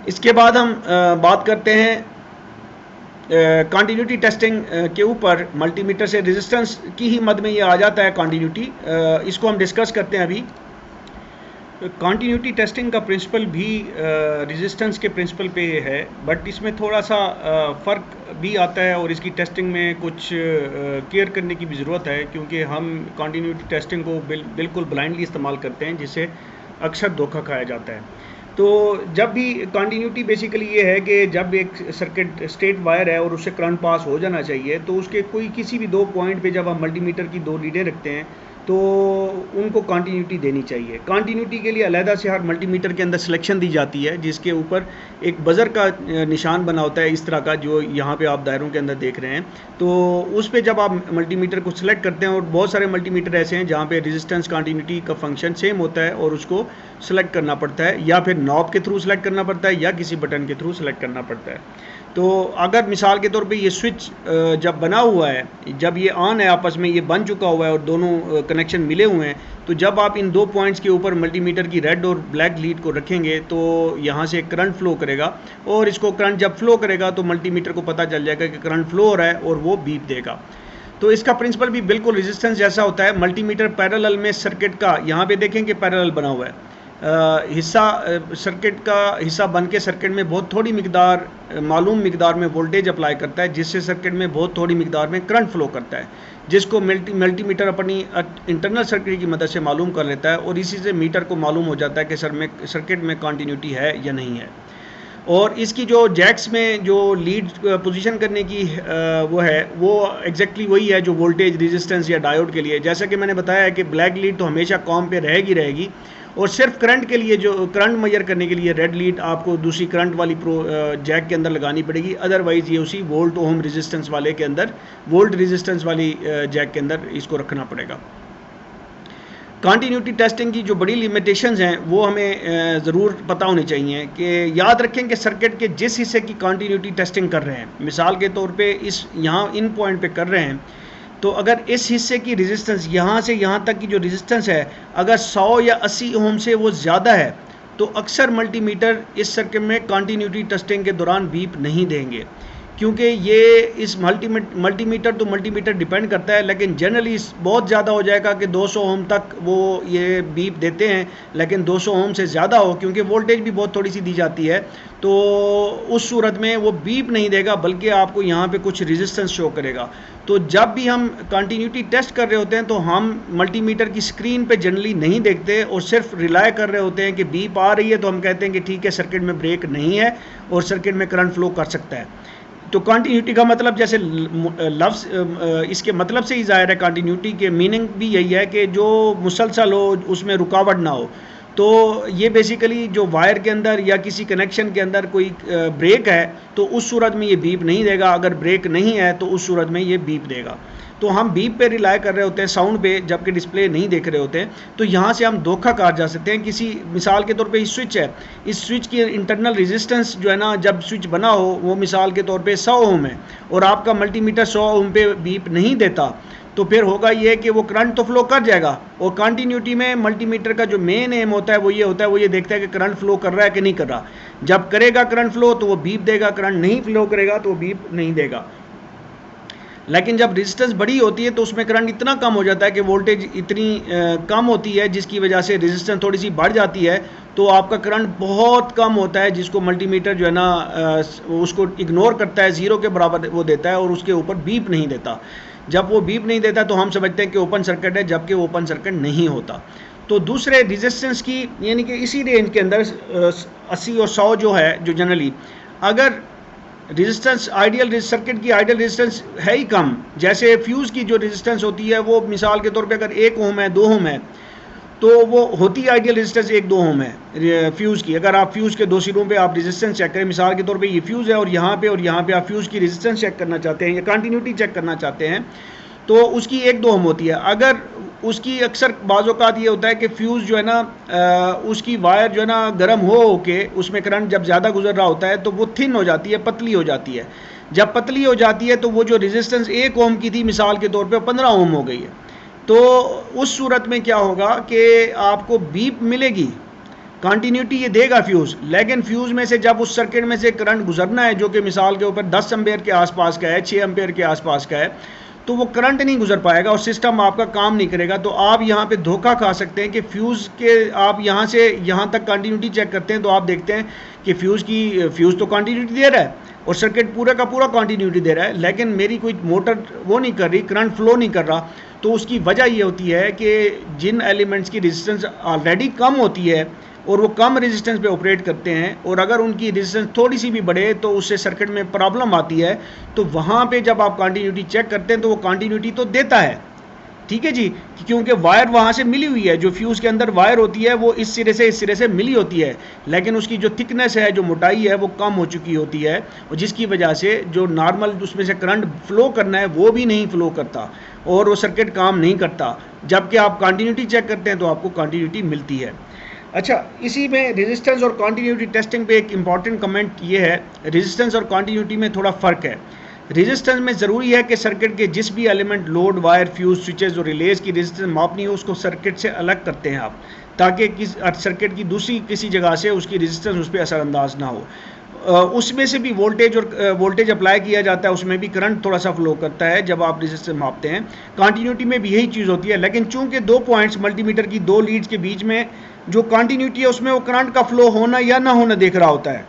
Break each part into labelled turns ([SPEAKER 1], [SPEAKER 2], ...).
[SPEAKER 1] इसके बाद हम बात करते हैं कंटिन्यूटी टेस्टिंग के ऊपर। मल्टीमीटर से रेजिस्टेंस की ही मद में ये आ जाता है कंटिन्यूटी, इसको हम डिस्कस करते हैं अभी। कंटिन्यूटी टेस्टिंग का प्रिंसिपल भी रेजिस्टेंस के प्रिंसिपल पे है, बट इसमें थोड़ा सा फ़र्क भी आता है और इसकी टेस्टिंग में कुछ केयर करने की भी ज़रूरत है, क्योंकि हम कंटिन्यूटी टेस्टिंग को बिल्कुल ब्लाइंडली इस्तेमाल करते हैं, जिससे अक्सर धोखा खाया जाता है। तो जब भी कंटिन्यूटी बेसिकली ये है कि जब एक सर्किट स्ट्रेट वायर है और उससे करंट पास हो जाना चाहिए, तो उसके कोई किसी भी दो पॉइंट पे जब हम मल्टीमीटर की दो रीडें रखते हैं तो उनको कंटिन्यूटी देनी चाहिए। कंटिन्यूटी के लिए अलहदा से हर मल्टीमीटर के अंदर सिलेक्शन दी जाती है, जिसके ऊपर एक बज़र का निशान बना होता है इस तरह का, जो यहाँ पे आप दायरों के अंदर देख रहे हैं। तो उस पर जब आप मल्टीमीटर को सिलेक्ट करते हैं, और बहुत सारे मल्टीमीटर ऐसे हैं जहाँ पे रेजिस्टेंस कंटिन्यूटी का फंक्शन सेम होता है, और उसको सिलेक्ट करना पड़ता है, या फिर नॉब के थ्रू सिलेक्ट करना पड़ता है, या किसी बटन के थ्रू सिलेक्ट करना पड़ता है। तो अगर मिसाल के तौर पे ये स्विच जब बना हुआ है, जब ये ऑन है, आपस में ये बन चुका हुआ है और दोनों कनेक्शन मिले हुए हैं, तो जब आप इन दो पॉइंट्स के ऊपर मल्टीमीटर की रेड और ब्लैक लीड को रखेंगे तो यहाँ से करंट फ्लो करेगा, और इसको करंट जब फ्लो करेगा तो मल्टीमीटर को पता चल जाएगा कि करंट फ्लो हो रहा है और वो बीप देगा। तो इसका प्रिंसिपल भी बिल्कुल रेजिस्टेंस जैसा होता है। मल्टीमीटर पैरेलल में सर्किट का, यहाँ पे देखें कि पैरेलल बना हुआ है, हिस्सा सर्किट का हिस्सा बन के सर्किट में बहुत थोड़ी मिकदार, मालूम मिकदार में वोल्टेज अप्लाई करता है, जिससे सर्किट में बहुत थोड़ी मिकदार में करंट फ्लो करता है, जिसको मल्टीमीटर अपनी इंटरनल सर्किट की मदद से मालूम कर लेता है, और इसी से मीटर को मालूम हो जाता है कि सर्किट में कंटिन्यूटी है या नहीं है। और इसकी जो जैक्स में जो लीड पोजीशन करने की वो है, वो एग्जैक्टली वही है जो वोल्टेज, रेजिस्टेंस या डायोड के लिए। जैसा कि मैंने बताया है कि ब्लैक लीड तो हमेशा कॉम पे रहेगी, और सिर्फ करंट के लिए, जो करंट मेजर करने के लिए रेड लीड आपको दूसरी करंट वाली जैक के अंदर लगानी पड़ेगी, अदरवाइज़ ये उसी वोल्ट ओम रेजिस्टेंस वाले के अंदर, वोल्ट रेजिस्टेंस वाली जैक के अंदर इसको रखना पड़ेगा। कंटिन्यूटी टेस्टिंग की जो बड़ी लिमिटेशंस हैं वो हमें ज़रूर पता होनी चाहिए। कि याद रखें कि सर्किट के जिस हिस्से की कंटिन्यूटी टेस्टिंग कर रहे हैं, मिसाल के तौर पे इस यहाँ इन पॉइंट पे कर रहे हैं, तो अगर इस हिस्से की रेजिस्टेंस यहाँ से यहाँ तक की जो रेजिस्टेंस है अगर 100 या 80 ओम से वो ज़्यादा है, तो अक्सर मल्टीमीटर इस सर्किट में कंटिन्यूटी टेस्टिंग के दौरान बीप नहीं देंगे, क्योंकि ये इस मल्टीमीटर तो मल्टीमीटर डिपेंड करता है, लेकिन जनरली बहुत ज़्यादा हो जाएगा कि 200 ओम तक वो ये बीप देते हैं, लेकिन 200 ओम से ज़्यादा हो, क्योंकि वोल्टेज भी बहुत थोड़ी सी दी जाती है, तो उस सूरत में वो बीप नहीं देगा, बल्कि आपको यहाँ पे कुछ रेजिस्टेंस शो करेगा। तो जब भी हम कंटिन्यूटी टेस्ट कर रहे होते हैं तो हम मल्टीमीटर की स्क्रीन पे जनरली नहीं देखते, और सिर्फ रिलाय कर रहे होते हैं कि बीप आ रही है तो हम कहते हैं कि ठीक है, सर्किट में ब्रेक नहीं है और सर्किट में करंट फ्लो कर सकता है। तो कंटिन्यूटी का मतलब, जैसे लफ्ज़ इसके मतलब से ही ज़ाहिर है, कंटिन्यूटी के मीनिंग भी यही है कि जो मुसलसल हो, उसमें रुकावट ना हो। तो ये बेसिकली जो वायर के अंदर या किसी कनेक्शन के अंदर कोई ब्रेक है तो उस सूरत में ये बीप नहीं देगा, अगर ब्रेक नहीं है तो उस सूरत में ये बीप देगा। तो हम बीप पे रिलाय कर रहे होते हैं, साउंड पे, जबकि डिस्प्ले नहीं देख रहे होते हैं, तो यहाँ से हम धोखा खा जा सकते हैं। किसी मिसाल के तौर पे इस स्विच है, इस स्विच की इंटरनल रेजिस्टेंस जो है ना, जब स्विच बना हो वो मिसाल के तौर पे 100 ओम है, और आपका मल्टीमीटर 100 ओम पे बीप नहीं देता, तो फिर होगा ये कि वो करंट तो फ्लो कर जाएगा। और कंटिन्यूटी में मल्टीमीटर का जो मेन एम होता है वो ये होता है, वो ये देखता है कि करंट फ्लो कर रहा है कि नहीं कर रहा। जब करेगा करंट फ्लो तो वो बीप देगा, करंट नहीं फ्लो करेगा तो वो बीप नहीं देगा। लेकिन जब रेजिस्टेंस बड़ी होती है तो उसमें करंट इतना कम हो जाता है कि वोल्टेज इतनी कम होती है, जिसकी वजह से रेजिस्टेंस थोड़ी सी बढ़ जाती है, तो आपका करंट बहुत कम होता है, जिसको मल्टीमीटर जो है ना उसको इग्नोर करता है, ज़ीरो के बराबर वो देता है, और उसके ऊपर बीप नहीं देता। जब वो बीप नहीं देता तो हम समझते हैं कि ओपन सर्किट है, जबकि वो ओपन सर्किट नहीं होता। तो दूसरे रेजिस्टेंस की, यानी कि इसी रेंज के अंदर 80 और 100 जो है, जो जनरली अगर रेजिस्टेंस आइडियल सर्किट की आइडियल रेजिस्टेंस है ही कम, जैसे फ्यूज़ की जो रेजिस्टेंस होती है वो मिसाल के तौर पे अगर 1 ओम है, 2 ओम है, तो वो होती आइडियल रेजिस्टेंस 1-2 ओम है फ्यूज़ की। अगर आप फ्यूज़ के दो सिरों पे आप रेजिस्टेंस चेक करें, मिसाल के तौर पे ये फ्यूज़ है और यहाँ पे आप फ्यूज़ की रेजिस्टेंस चेक करना चाहते हैं या कंटिन्यूटी चेक करना चाहते हैं, तो उसकी 1-2 ओम होती है। अगर उसकी अक्सर बाज़-औक़ात ये होता है कि फ्यूज़ जो है ना उसकी वायर जो है ना गर्म हो के उसमें करंट जब ज़्यादा गुजर रहा होता है तो वो थिन हो जाती है, पतली हो जाती है। जब पतली हो जाती है तो वो जो रेजिस्टेंस 1 ओम की थी मिसाल के तौर पे 15 ओम हो गई है। तो उस सूरत में क्या होगा कि आपको बीप मिलेगी, कंटिन्यूटी ये देगा फ्यूज़, लेकिन फ्यूज़ में से जब उस सर्किट में से करंट गुजरना है जो कि मिसाल के ऊपर 10 एम्पेयर के आसपास का है, 6 एम्पेयर के आसपास का है, तो वो करंट नहीं गुजर पाएगा और सिस्टम आपका काम नहीं करेगा। तो आप यहाँ पे धोखा खा सकते हैं कि फ्यूज़ के आप यहाँ से यहाँ तक कंटिन्यूटी चेक करते हैं तो आप देखते हैं कि फ्यूज़ तो कंटिन्यूटी दे रहा है और सर्किट पूरा का पूरा कंटिन्यूटी दे रहा है, लेकिन मेरी कोई मोटर वो नहीं कर रही, करंट फ्लो नहीं कर रहा। तो उसकी वजह ये होती है कि जिन एलिमेंट्स की रेजिस्टेंस ऑलरेडी कम होती है और वो कम रेजिस्टेंस पे ऑपरेट करते हैं, और अगर उनकी रेजिस्टेंस थोड़ी सी भी बढ़े तो उससे सर्किट में प्रॉब्लम आती है। तो वहाँ पे जब आप कंटिन्यूटी चेक करते हैं तो वो कंटिन्यूटी तो देता है, ठीक है जी, क्योंकि वायर वहाँ से मिली हुई है, जो फ्यूज़ के अंदर वायर होती है वो इस सिरे से मिली होती है, लेकिन उसकी जो थिकनेस है, जो मोटाई है, वो कम हो चुकी होती है, और जिसकी वजह से जो नॉर्मल उसमें से करंट फ्लो करना है वो भी नहीं फ्लो करता और वो सर्किट काम नहीं करता। जबकि आप कंटिन्यूटी चेक करते हैं तो आपको कंटिन्यूटी मिलती है। अच्छा, इसी में रेजिस्टेंस और कंटिन्यूटी टेस्टिंग पे एक इम्पॉर्टेंट कमेंट ये है, रेजिस्टेंस और कंटिन्यूटी में थोड़ा फ़र्क है। रेजिस्टेंस में ज़रूरी है कि सर्किट के जिस भी element, load, wire, fuse, switches और रिलेज की रेजिस्टेंस मापनी हो उसको सर्किट से अलग करते हैं आप, ताकि सर्किट की दूसरी किसी जगह से उसकी रेजिस्टेंस उस पर असरअंदाज ना हो। उसमें से भी वोल्टेज अप्लाई किया जाता है, उसमें भी करंट थोड़ा सा फ्लो करता है जब आप रेजिस्टेंस मापते हैं। कंटिन्यूटी में भी यही चीज़ होती है, लेकिन चूंकि 2 पॉइंट्स मल्टीमीटर की 2 लीड्स के बीच में जो कंटिन्यूटी है उसमें वो करंट का फ्लो होना या ना होना देख रहा होता है,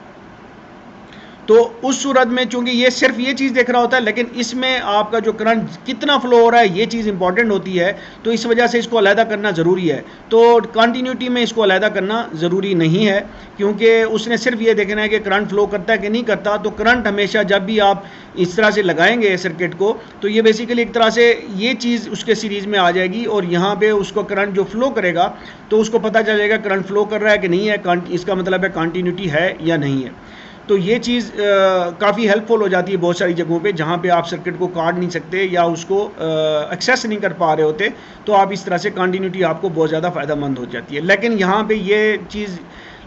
[SPEAKER 1] तो उस सूरत में चूंकि ये सिर्फ ये चीज़ देख रहा होता है, लेकिन इसमें आपका जो करंट कितना फ्लो हो रहा है ये चीज़ इंपॉर्टेंट होती है, तो इस वजह से इसको अलहदा करना ज़रूरी है। तो कंटिन्यूटी में इसको अलहदा करना ज़रूरी नहीं है, क्योंकि उसने सिर्फ ये देखना है कि करंट फ्लो करता है कि नहीं करता। तो करंट हमेशा जब भी आप इस तरह से लगाएंगे सर्किट को, तो ये बेसिकली एक तरह से ये चीज़ उसके सीरीज़ में आ जाएगी और यहाँ पे उसको करंट जो फ्लो करेगा तो उसको पता चल जाएगा करंट फ्लो कर रहा है कि नहीं है, इसका मतलब है कंटिन्यूटी है या नहीं है। तो ये चीज़ काफ़ी हेल्पफुल हो जाती है बहुत सारी जगहों पे जहाँ पे आप सर्किट को काट नहीं सकते या उसको एक्सेस नहीं कर पा रहे होते, तो आप इस तरह से कंटिन्यूटी आपको बहुत ज़्यादा फ़ायदेमंद हो जाती है। लेकिन यहाँ पे ये चीज़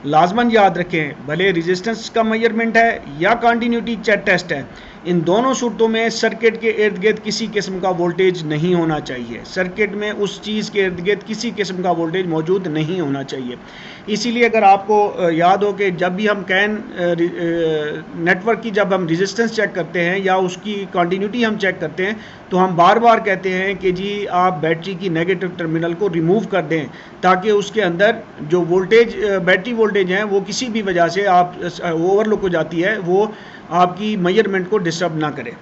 [SPEAKER 1] लाजमन याद रखें, भले रेजिस्टेंस का मेजरमेंट है या कंटिन्यूटी टेस्ट है, इन दोनों सूरतों में सर्किट के इर्द गिर्द किसी किस्म का वोल्टेज नहीं होना चाहिए। सर्किट में उस चीज़ के इर्द गिर्द किसी किस्म का वोल्टेज मौजूद नहीं होना चाहिए। इसीलिए अगर आपको याद हो कि जब भी हम कैन नेटवर्क की जब हम रेजिस्टेंस चेक करते हैं या उसकी कंटिन्यूटी हम चेक करते हैं, तो हम बार बार कहते हैं कि जी आप बैटरी की नेगेटिव टर्मिनल को रिमूव कर दें, ताकि उसके अंदर जो वोल्टेज बैटरी वोल्टेज हैं वो किसी भी वजह से आप ओवरलुक हो जाती है, वो आपकी मेजरमेंट को डिस्टर्ब ना करे।